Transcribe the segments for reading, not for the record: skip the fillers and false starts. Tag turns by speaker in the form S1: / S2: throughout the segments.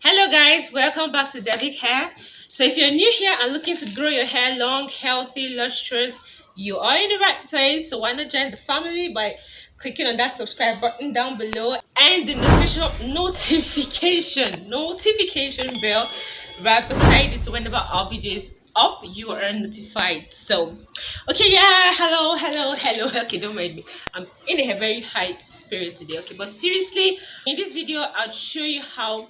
S1: Hello guys, welcome back to Devic Hair. So if you're new here and looking to grow your hair long, healthy, lustrous, you are in the right place. So why not join the family by clicking on that subscribe button down below and the notification bell right beside it, so whenever our video is up you are notified. So okay, yeah, hello. Okay, don't mind me, I'm in a very high spirit today. Okay, but seriously, in this video I'll show you how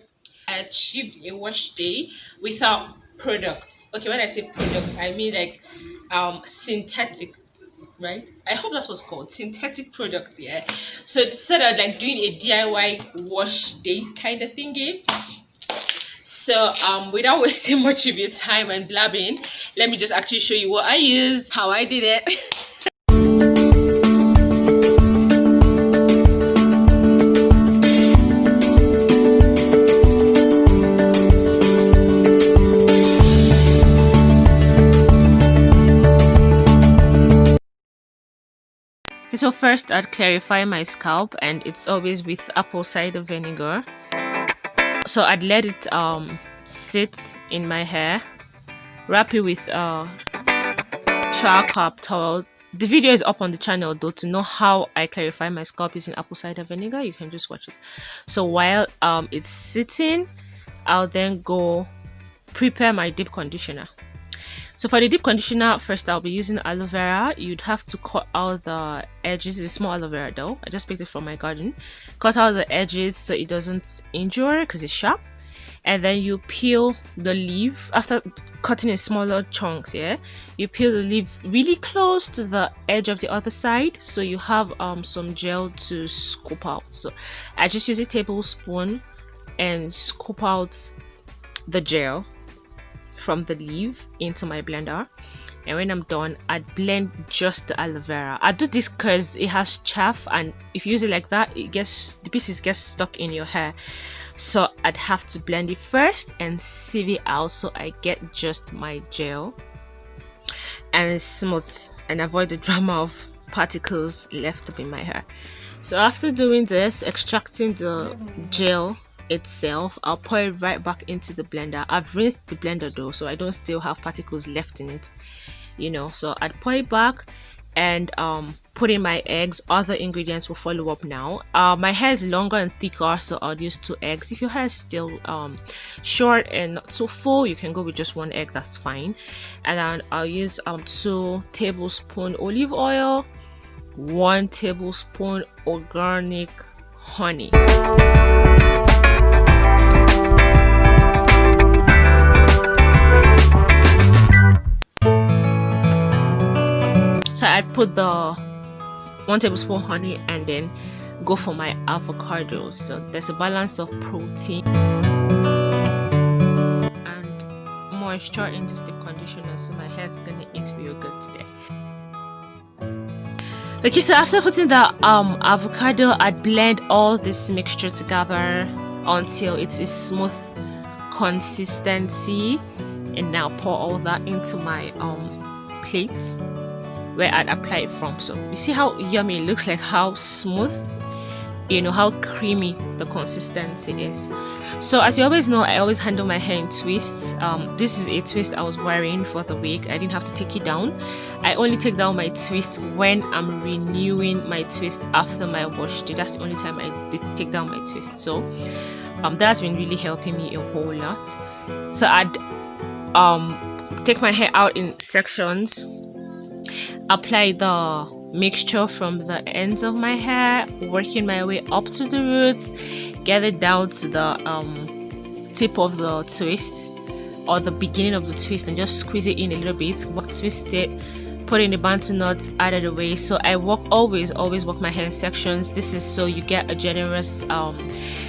S1: I achieved a wash day without products. Okay, when I say products, I mean like synthetic, right? I hope that's what's called synthetic products. Yeah. So instead of like doing a DIY wash day kind of thingy. So without wasting much of your time and blabbing, let me just actually show you what I used, how I did it. Okay, so first I'd clarify my scalp, and it's always with apple cider vinegar. So I'd let it sit in my hair, wrap it with shower cap towel. The video is up on the channel though, to know how I clarify my scalp using apple cider vinegar. You can just watch it. So while it's sitting, I'll then go prepare my deep conditioner. So for the deep conditioner, first I'll be using aloe vera. You'd have to cut out the edges. It's a small aloe vera though. I just picked it from my garden. Cut out the edges so it doesn't injure because it's sharp. And then you peel the leaf after cutting in smaller chunks. Yeah, you peel the leaf really close to the edge of the other side, so you have some gel to scoop out. So I just use a tablespoon and scoop out the gel from the leaf into my blender. And when I'm done, I'd blend just the aloe vera. I do this because it has chaff, and if you use it like that, the pieces get stuck in your hair. So I'd have to blend it first and sieve it out so I get just my gel and it's smooth and avoid the drama of particles left up in my hair. So after doing this, extracting the gel itself, I'll pour it right back into the blender. I've rinsed the blender though, so I don't still have particles left in it, you know. So I'd pour it back and put in my eggs. Other ingredients will follow up now. My hair is longer and thicker, so I'll use 2 eggs. If your hair is still short and not so full, you can go with just 1 egg, that's fine. And then I'll use 2 tablespoons olive oil, 1 tablespoon organic honey. So I'd put the 1 tablespoon honey and then go for my avocado. So there's a balance of protein and moisture in this deep conditioner, so my hair's gonna eat real good today. Okay, so after putting the avocado, I'd blend all this mixture together until it's a smooth consistency, and now pour all that into my plate where I'd apply it from. So you see how yummy it looks, like how smooth, you know, how creamy the consistency is. So as you always know, I always handle my hair in twists. This is a twist I was wearing for the week. I didn't have to take it down. I only take down my twist when I'm renewing my twist after my wash day. That's the only time I did take down my twist. So that's been really helping me a whole lot. So I'd take my hair out in sections, apply the mixture from the ends of my hair, working my way up to the roots, get it down to the tip of the twist or the beginning of the twist, and just squeeze it in a little bit, twist it, put in the bantu knots out of the way. So I always work my hair in sections. This is so you get a generous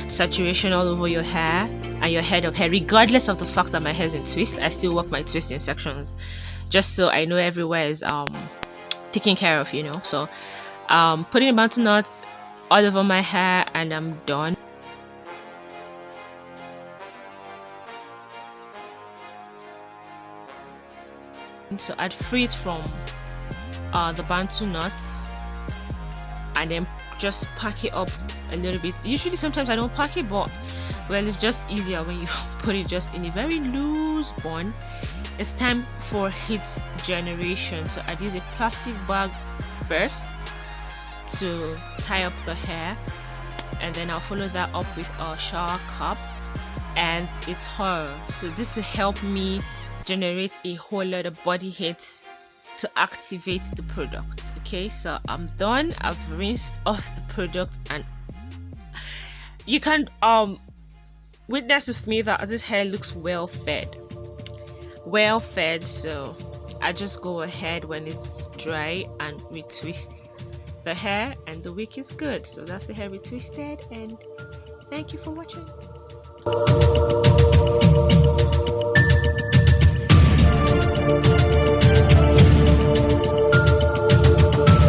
S1: saturation all over your hair and your head of hair. Regardless of the fact that my hair is in twist, I still work my twist in sections, just so I know everywhere is taken care of, you know. So putting the bantu knots all over my hair and I'm done. So I'd free it from the bantu knots and then just pack it up a little bit. Usually sometimes I don't pack it, but well, it's just easier when you put it just in a very loose bun. It's time for heat generation. So I'd use a plastic bag first to tie up the hair, and then I'll follow that up with a shower cap and a towel. So this will help me generate a whole lot of body heat to activate the product. Okay, so I'm done. I've rinsed off the product, and you can witness with me that this hair looks well fed. So I just go ahead when it's dry and retwist the hair, and the wig is good. So that's the hair retwisted, and thank you for watching.